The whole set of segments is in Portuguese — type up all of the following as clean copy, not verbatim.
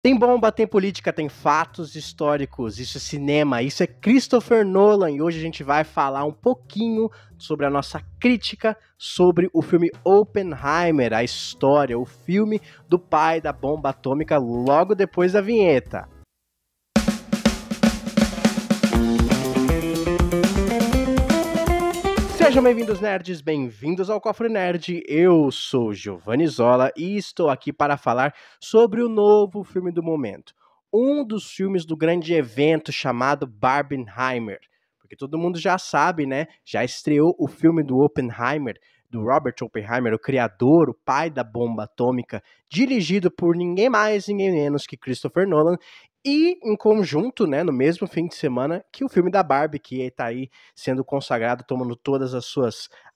Tem bomba, tem política, tem fatos históricos, isso é cinema, isso é Christopher Nolan e hoje a gente vai falar um pouquinho sobre a nossa crítica sobre o filme Oppenheimer, a história, o filme do pai da bomba atômica logo depois da vinheta. Sejam bem-vindos, nerds, bem-vindos ao Cofre Nerd. Eu sou Giovanni Zola e estou aqui para falar sobre o novo filme do momento. Um dos filmes do grande evento chamado Barbenheimer. Porque todo mundo já sabe, né? Já estreou o filme do Oppenheimer, do Robert Oppenheimer, o criador, o pai da bomba atômica, dirigido por ninguém mais, ninguém menos que Christopher Nolan. E em conjunto, né, no mesmo fim de semana, que o filme da Barbie, que está aí sendo consagrado, tomando todas as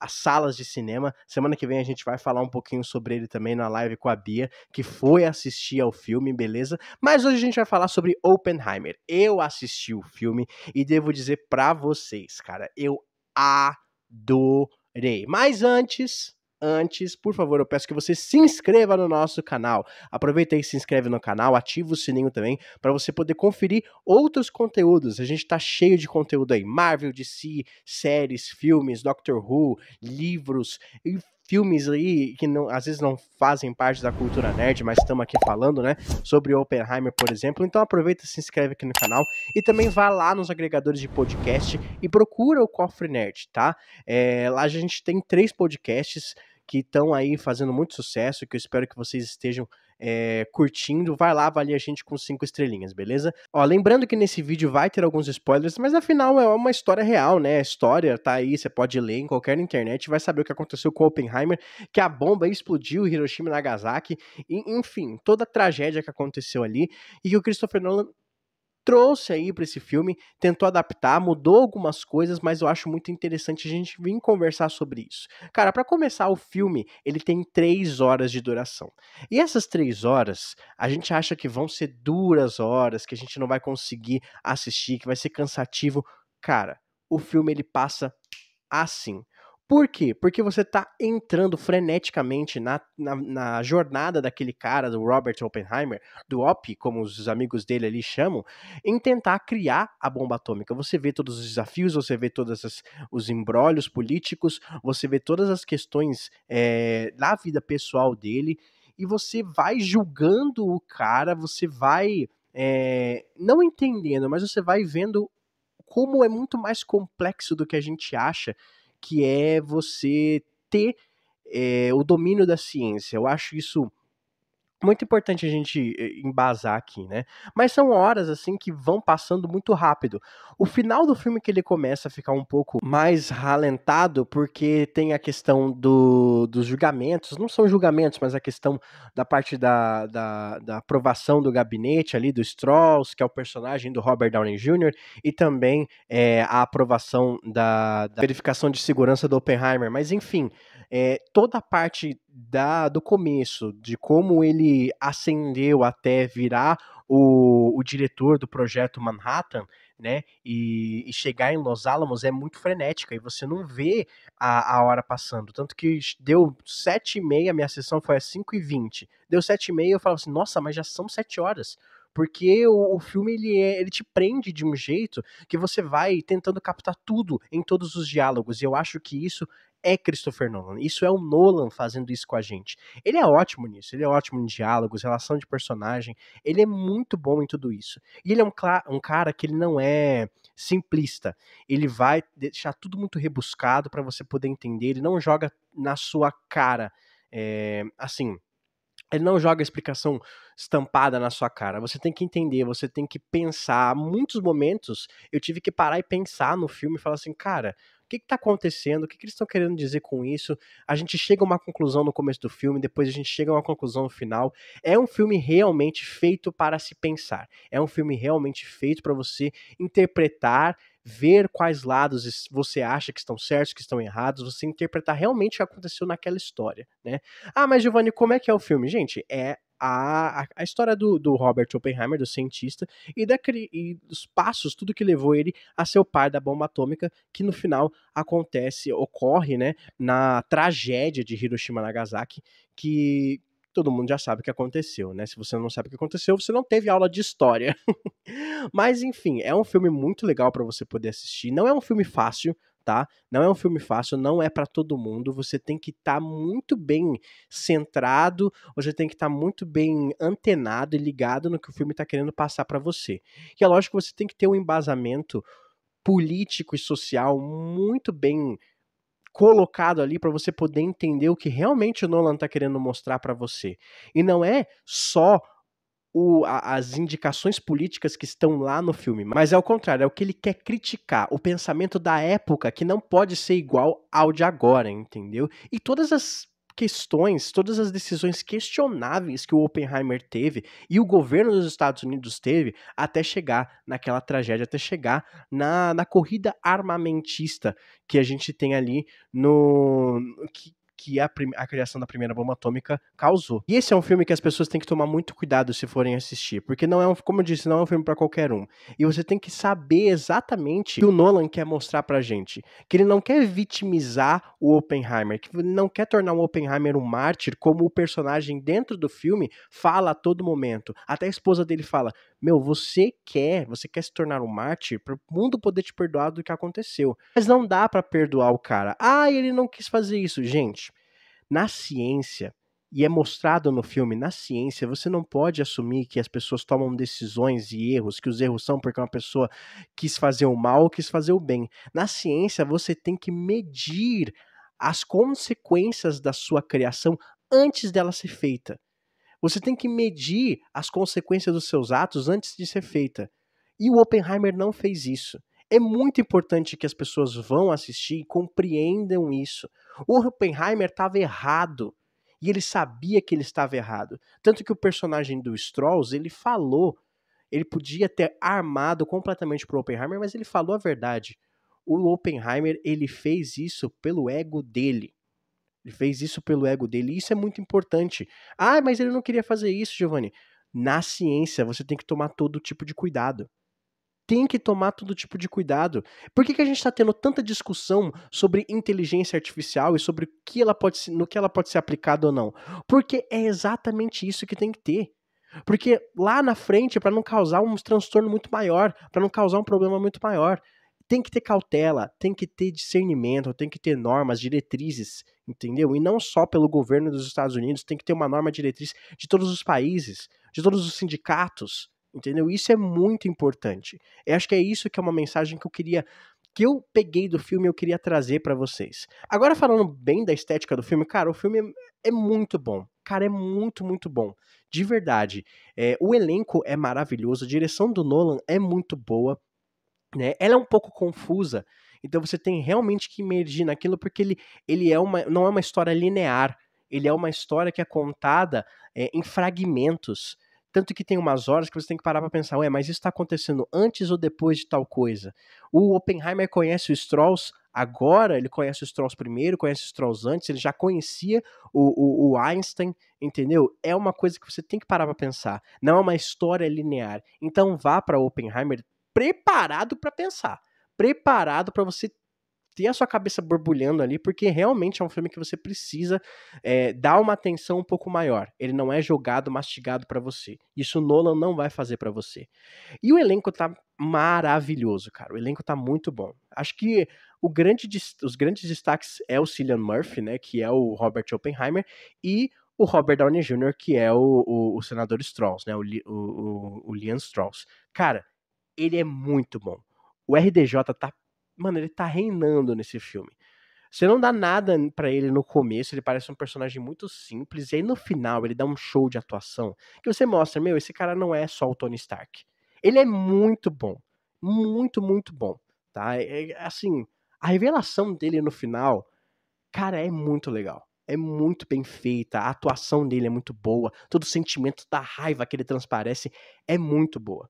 salas de cinema. Semana que vem a gente vai falar um pouquinho sobre ele também na live com a Bia, que foi assistir ao filme, beleza? Mas hoje a gente vai falar sobre Oppenheimer. Eu assisti o filme e devo dizer pra vocês, cara, eu adorei. Mas antes, por favor, eu peço que você se inscreva no nosso canal. Aproveita aí, se inscreve no canal, ativa o sininho também para você poder conferir outros conteúdos. A gente tá cheio de conteúdo aí, Marvel, DC, séries, filmes, Doctor Who, livros e filmes aí que não, às vezes não fazem parte da cultura nerd, mas estamos aqui falando, né, sobre Oppenheimer, por exemplo. Então aproveita, se inscreve aqui no canal e também vá lá nos agregadores de podcast e procura o Cofre Nerd, tá? Lá a gente tem 3 podcasts que estão aí fazendo muito sucesso, que eu espero que vocês estejam curtindo. Vai lá, avalie a gente com 5 estrelinhas, beleza? Ó, lembrando que nesse vídeo vai ter alguns spoilers, mas afinal é uma história real, né? A história tá aí, você pode ler em qualquer internet, vai saber o que aconteceu com Oppenheimer, que a bomba explodiu Hiroshima e Nagasaki, e, enfim, toda a tragédia que aconteceu ali, e que o Christopher Nolan trouxe aí para esse filme, tentou adaptar, mudou algumas coisas, mas eu acho muito interessante a gente vir conversar sobre isso. Cara, para começar, o filme, ele tem 3 horas de duração. E essas 3 horas, a gente acha que vão ser duras horas, que a gente não vai conseguir assistir, que vai ser cansativo. Cara, o filme ele passa assim. Por quê? Porque você tá entrando freneticamente na jornada daquele cara, do Robert Oppenheimer, do Op, como os amigos dele ali chamam, em tentar criar a bomba atômica. Você vê todos os desafios, você vê todos os embrólios políticos, você vê todas as questões da vida pessoal dele, e você vai julgando o cara, você vai não entendendo, mas você vai vendo como é muito mais complexo do que a gente acha, que é você ter o domínio da ciência. Eu acho isso muito importante a gente embasar aqui, né? Mas são horas assim que vão passando muito rápido. O final do filme que ele começa a ficar um pouco mais ralentado, porque tem a questão dos julgamentos, não são julgamentos, mas a questão da parte da aprovação do gabinete ali, do Strauss, que é o personagem do Robert Downey Jr., e também a aprovação da verificação de segurança do Oppenheimer. Mas enfim, toda a parte do começo, de como ele ascendeu até virar o diretor do projeto Manhattan, né, e chegar em Los Alamos é muito frenética, e você não vê a hora passando, tanto que deu 7h30, minha sessão foi às 5h20, deu 7h30, eu falava assim, nossa, mas já são 7 horas, porque o filme ele te prende de um jeito que você vai tentando captar tudo em todos os diálogos, e eu acho que isso é Christopher Nolan. Isso é o Nolan fazendo isso com a gente. Ele é ótimo nisso, ele é ótimo em diálogos, relação de personagem, ele é muito bom em tudo isso. E ele é um cara que ele não é simplista. Ele vai deixar tudo muito rebuscado para você poder entender, ele não joga na sua cara, assim, ele não joga a explicação estampada na sua cara. Você tem que entender, você tem que pensar. Muitos momentos eu tive que parar e pensar no filme e falar assim, cara, o que tá acontecendo? O que eles estão querendo dizer com isso? A gente chega a uma conclusão no começo do filme, depois a gente chega a uma conclusão no final. É um filme realmente feito para se pensar. É um filme realmente feito para você interpretar, ver quais lados você acha que estão certos, que estão errados, você interpretar realmente o que aconteceu naquela história, né? Ah, mas Giovanni, como é que é o filme? Gente, é a história do Robert Oppenheimer, do cientista, e dos passos, tudo que levou ele a ser o pai da bomba atômica, que no final ocorre, né, na tragédia de Hiroshima e Nagasaki, que todo mundo já sabe o que aconteceu, né? Se você não sabe o que aconteceu, você não teve aula de história. Mas enfim, é um filme muito legal pra você poder assistir. Não é um filme fácil, tá? Não é um filme fácil, não é pra todo mundo. Você tem que estar muito bem centrado, você tem que estar muito bem antenado e ligado no que o filme tá querendo passar pra você. E é lógico que você tem que ter um embasamento político e social muito bem colocado ali pra você poder entender o que realmente o Nolan tá querendo mostrar pra você. E não é só as indicações políticas que estão lá no filme, mas é o contrário, é o que ele quer criticar, o pensamento da época que não pode ser igual ao de agora, entendeu? E todas as questões, todas as decisões questionáveis que o Oppenheimer teve e o governo dos Estados Unidos teve até chegar naquela tragédia, até chegar na corrida armamentista que a gente tem ali no que a criação da primeira bomba atômica causou. E esse é um filme que as pessoas têm que tomar muito cuidado se forem assistir, porque não é como eu disse, não é um filme para qualquer um. E você tem que saber exatamente o que o Nolan quer mostrar pra gente, que ele não quer vitimizar o Oppenheimer, que ele não quer tornar o Oppenheimer um mártir, como o personagem dentro do filme fala a todo momento. Até a esposa dele fala: "Meu, você quer se tornar um mártir para o mundo poder te perdoar do que aconteceu. Mas não dá pra perdoar o cara. Ah, ele não quis fazer isso, gente. Na ciência, e é mostrado no filme, na ciência, você não pode assumir que as pessoas tomam decisões e erros, que os erros são porque uma pessoa quis fazer o mal ou quis fazer o bem. Na ciência, você tem que medir as consequências da sua criação antes dela ser feita. Você tem que medir as consequências dos seus atos antes de ser feita. E o Oppenheimer não fez isso. É muito importante que as pessoas vão assistir e compreendam isso. O Oppenheimer estava errado. E ele sabia que ele estava errado. Tanto que o personagem do Strauss, ele falou, ele podia ter armado completamente pro Oppenheimer, mas ele falou a verdade. O Oppenheimer, ele fez isso pelo ego dele. Ele fez isso pelo ego dele, e isso é muito importante. Ah, mas ele não queria fazer isso, Giovanni. Na ciência, você tem que tomar todo tipo de cuidado. Tem que tomar todo tipo de cuidado. Por que a gente está tendo tanta discussão sobre inteligência artificial e sobre no que ela pode ser aplicada ou não? Porque é exatamente isso que tem que ter. Porque lá na frente, para não causar um transtorno muito maior, para não causar um problema muito maior, tem que ter cautela, tem que ter discernimento, tem que ter normas, diretrizes, entendeu? E não só pelo governo dos Estados Unidos, tem que ter uma norma diretriz de todos os países, de todos os sindicatos, entendeu? Isso é muito importante. Eu acho que é isso que é uma mensagem que eu peguei do filme e eu queria trazer pra vocês. Agora falando bem da estética do filme, cara, o filme é muito bom. Cara, é muito, muito bom. De verdade. O elenco é maravilhoso, a direção do Nolan é muito boa, né? Ela é um pouco confusa, então você tem realmente que imergir naquilo, porque ele não é uma história linear, ele é uma história que é contada em fragmentos. Tanto que tem umas horas que você tem que parar pra pensar, ué, mas isso tá acontecendo antes ou depois de tal coisa? O Oppenheimer conhece o Strauss agora, ele conhece o Strauss primeiro, conhece o Strauss antes, ele já conhecia o Einstein, entendeu? É uma coisa que você tem que parar pra pensar. Não é uma história linear. Então vá pra Oppenheimer preparado para pensar, preparado para você ter a sua cabeça borbulhando ali, porque realmente é um filme que você precisa dar uma atenção um pouco maior. Ele não é jogado, mastigado para você. Isso o Nolan não vai fazer para você. E o elenco tá maravilhoso, cara. O elenco tá muito bom. Acho que os grandes destaques é o Cillian Murphy, né, que é o Robert Oppenheimer, e o Robert Downey Jr., que é o senador Strauss, né, o Liam Strauss. Cara, ele é muito bom. O RDJ tá, mano, ele tá reinando nesse filme. Você não dá nada pra ele no começo, ele parece um personagem muito simples, e aí no final ele dá um show de atuação que você mostra, meu, esse cara não é só o Tony Stark. Ele é muito bom. Muito, muito bom, tá? Assim, a revelação dele no final, cara, é muito legal. É muito bem feita, a atuação dele é muito boa, todo o sentimento da raiva que ele transparece é muito boa.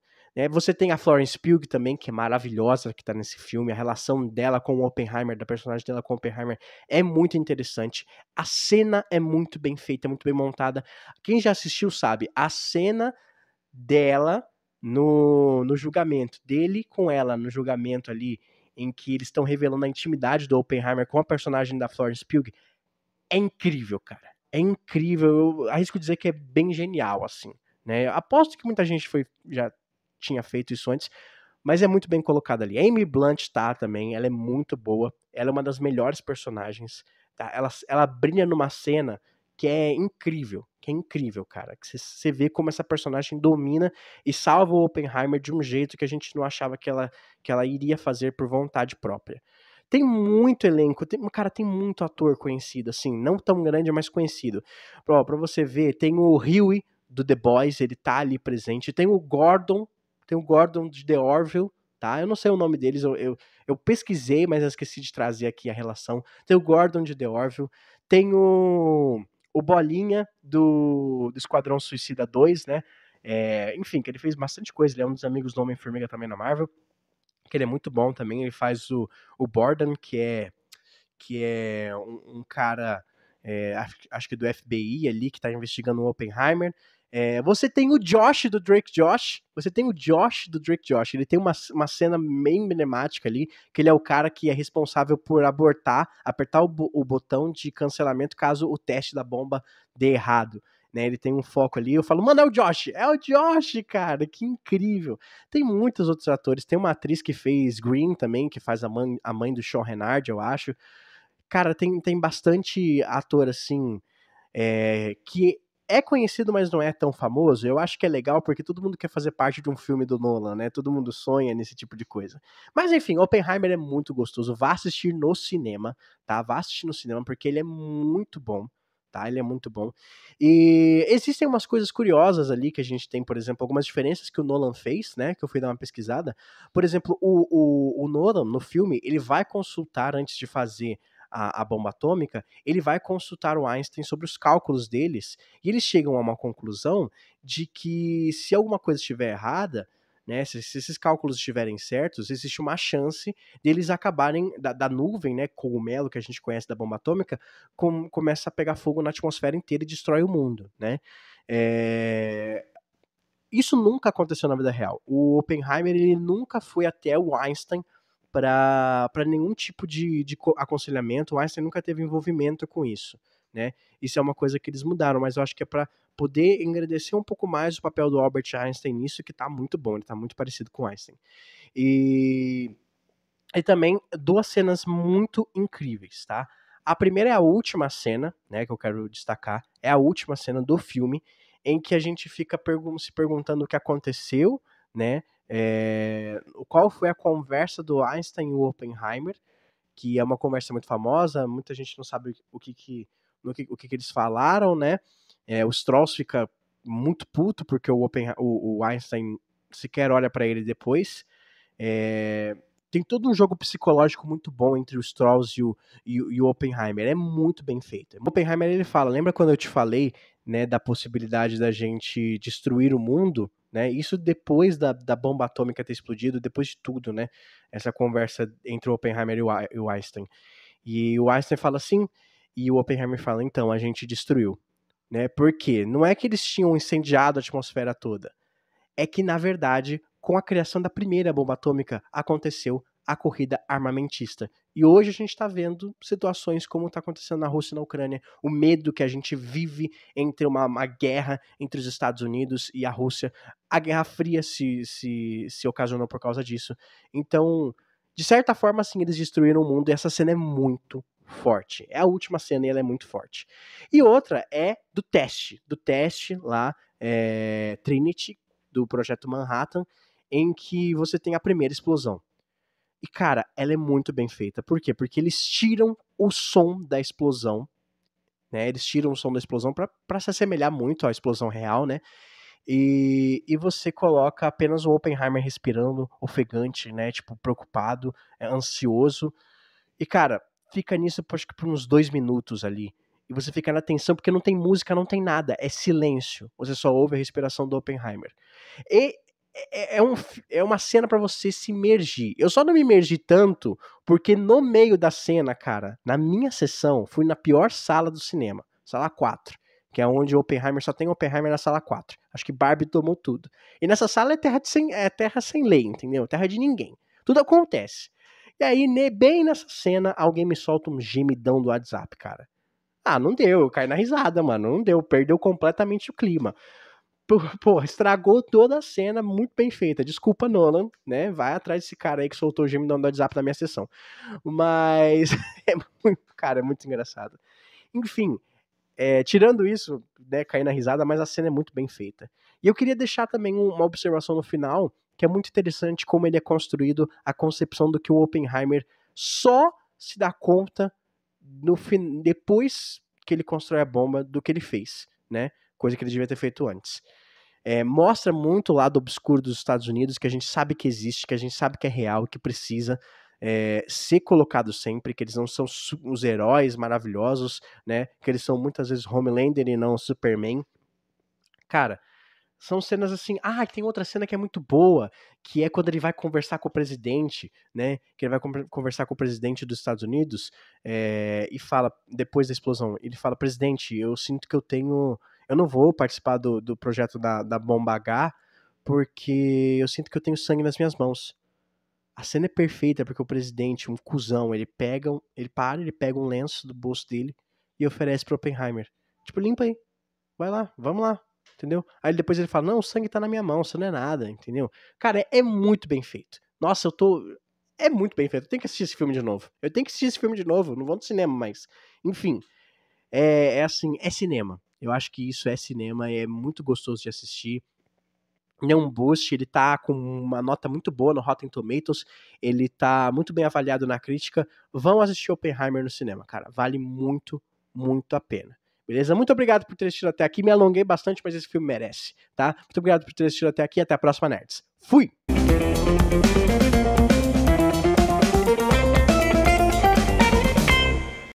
Você tem a Florence Pugh também, que é maravilhosa, que tá nesse filme, a relação dela com o Oppenheimer, da personagem dela com o Oppenheimer, é muito interessante. A cena é muito bem feita, muito bem montada. Quem já assistiu sabe, a cena dela no julgamento, dele com ela no julgamento ali, em que eles estão revelando a intimidade do Oppenheimer com a personagem da Florence Pugh, é incrível, cara. é incrível, eu arrisco dizer que é bem genial, assim, né? Aposto que muita gente já tinha feito isso antes, mas é muito bem colocado ali. A Emily Blunt tá também, ela é muito boa, ela é uma das melhores personagens, tá? Ela brilha numa cena que é incrível, cara. Que você vê como essa personagem domina e salva o Oppenheimer de um jeito que a gente não achava que ela iria fazer por vontade própria. Tem muito elenco, cara, tem muito ator conhecido, assim, não tão grande, mas conhecido. Pra você ver, tem o Huey do The Boys, ele tá ali presente, tem o Gordon de The Orville, tá? Eu não sei o nome deles, eu pesquisei, mas eu esqueci de trazer aqui a relação. Tem o Gordon de The Orville, tem o Bolinha do Esquadrão Suicida 2, né? Enfim, que ele fez bastante coisa, ele é um dos amigos do Homem-Formiga também na Marvel, que ele é muito bom também, ele faz o Borden, que é um cara, acho que do FBI ali, que tá investigando o Oppenheimer. Você tem o Josh do Drake Josh. Você tem o Josh do Drake Josh. Ele tem uma cena bem emblemática ali, que ele é o cara que é responsável por apertar o botão de cancelamento caso o teste da bomba dê errado. Né, ele tem um foco ali, eu falo, mano, é o Josh, cara, que incrível. Tem muitos outros atores, tem uma atriz que fez Green também, que faz a mãe do Sean Renard, eu acho. Cara, tem bastante ator, assim, que é conhecido, mas não é tão famoso. Eu acho que é legal porque todo mundo quer fazer parte de um filme do Nolan, né? Todo mundo sonha nesse tipo de coisa. Mas enfim, Oppenheimer é muito gostoso. Vá assistir no cinema, tá? Vá assistir no cinema porque ele é muito bom. Tá, ele é muito bom. E existem umas coisas curiosas ali que a gente tem, por exemplo, algumas diferenças que o Nolan fez, né? Que eu fui dar uma pesquisada. Por exemplo, o Nolan, no filme, ele vai consultar antes de fazer a bomba atômica, ele vai consultar o Einstein sobre os cálculos deles, e eles chegam a uma conclusão de que se alguma coisa estiver errada, né, se esses cálculos estiverem certos, existe uma chance deles acabarem, da nuvem, né, cogumelo que a gente conhece da bomba atômica, começa a pegar fogo na atmosfera inteira e destrói o mundo, né. Isso nunca aconteceu na vida real. O Oppenheimer, ele nunca foi até o Einstein para nenhum tipo de aconselhamento. O Einstein nunca teve envolvimento com isso, né? Isso é uma coisa que eles mudaram, mas eu acho que é para poder engrandecer um pouco mais o papel do Albert Einstein nisso, que tá muito bom, ele tá muito parecido com o Einstein. E também duas cenas muito incríveis, tá? A primeira é a última cena, né, que eu quero destacar, é a última cena do filme, em que a gente fica se perguntando o que aconteceu, né, qual foi a conversa do Einstein e o Oppenheimer, que é uma conversa muito famosa, muita gente não sabe o que eles falaram, né, o Strauss fica muito puto porque o Einstein sequer olha para ele depois, tem todo um jogo psicológico muito bom entre o Strauss e o Oppenheimer. É muito bem feito. O Oppenheimer, ele fala, lembra quando eu te falei, né, da possibilidade da gente destruir o mundo, né? Isso depois da bomba atômica ter explodido, depois de tudo, né? Essa conversa entre o Oppenheimer e o Einstein. E o Einstein fala assim, e o Oppenheimer fala, então, a gente destruiu. Né? Por quê? Não é que eles tinham incendiado a atmosfera toda, é que, na verdade, com a criação da primeira bomba atômica, aconteceu a corrida armamentista. E hoje a gente está vendo situações como está acontecendo na Rússia e na Ucrânia, o medo que a gente vive entre uma guerra entre os Estados Unidos e a Rússia. A Guerra Fria se ocasionou por causa disso. Então, de certa forma, sim, eles destruíram o mundo e essa cena é muito forte. É a última cena e ela é muito forte. E outra é do teste lá, Trinity, do Projeto Manhattan, em que você tem a primeira explosão. E, cara, ela é muito bem feita. Por quê? Porque eles tiram o som da explosão, né? Eles tiram o som da explosão para se assemelhar muito à explosão real, né? E você coloca apenas o Oppenheimer respirando, ofegante, né? Tipo, preocupado, ansioso. E, cara, fica nisso, acho que por uns 2 minutos ali. E você fica na tensão, porque não tem música, não tem nada. É silêncio. Você só ouve a respiração do Oppenheimer. E é uma cena pra você se imergir. Eu só não me imergi tanto porque no meio da cena, cara, na minha sessão, fui na pior sala do cinema, sala 4, que é onde o Oppenheimer só tem Oppenheimer na sala 4. Acho que Barbie tomou tudo. E nessa sala é terra sem lei, entendeu? Terra de ninguém. Tudo acontece. E aí, bem nessa cena, alguém me solta um gemidão do WhatsApp, cara. Ah, não deu, eu caí na risada, mano, não deu, perdeu completamente o clima. Pô, estragou toda a cena, muito bem feita. Desculpa, Nolan, né? Vai atrás desse cara aí que soltou o gemidão do WhatsApp na minha sessão. Mas, cara, é muito engraçado. Enfim, tirando isso, né, cair na risada, mas a cena é muito bem feita. E eu queria deixar também uma observação no final, que é muito interessante como ele é construído, a concepção do que o Oppenheimer só se dá conta depois que ele constrói a bomba do que ele fez, né? Coisa que ele devia ter feito antes. Mostra muito o lado obscuro dos Estados Unidos, que a gente sabe que existe, que a gente sabe que é real, que precisa ser colocado sempre, que eles não são os heróis maravilhosos, né? Que eles são muitas vezes Homelander e não Superman. Cara, são cenas assim. Ah, tem outra cena que é muito boa, que é quando ele vai conversar com o presidente, né? Que ele vai conversar com o presidente dos Estados Unidos e fala, depois da explosão, ele fala: presidente, eu sinto que eu não vou participar do projeto da bomba H, porque eu sinto que eu tenho sangue nas minhas mãos. A cena é perfeita porque o presidente, um cuzão, ele pega um lenço do bolso dele e oferece pro Oppenheimer. Tipo, limpa aí, vai lá, vamos lá, entendeu? Aí depois ele fala, não, o sangue tá na minha mão, isso não é nada, entendeu? Cara, é muito bem feito. Nossa, é muito bem feito. Eu tenho que assistir esse filme de novo. Não vou no cinema mais. Enfim, assim, é cinema. Eu acho que isso é cinema, é muito gostoso de assistir. Ele é um boost, ele tá com uma nota muito boa no Rotten Tomatoes, ele tá muito bem avaliado na crítica. Vão assistir Oppenheimer no cinema, cara. Vale muito, muito a pena. Beleza? Muito obrigado por ter assistido até aqui. Me alonguei bastante, mas esse filme merece, tá? Muito obrigado por ter assistido até aqui. Até a próxima, nerds. Fui!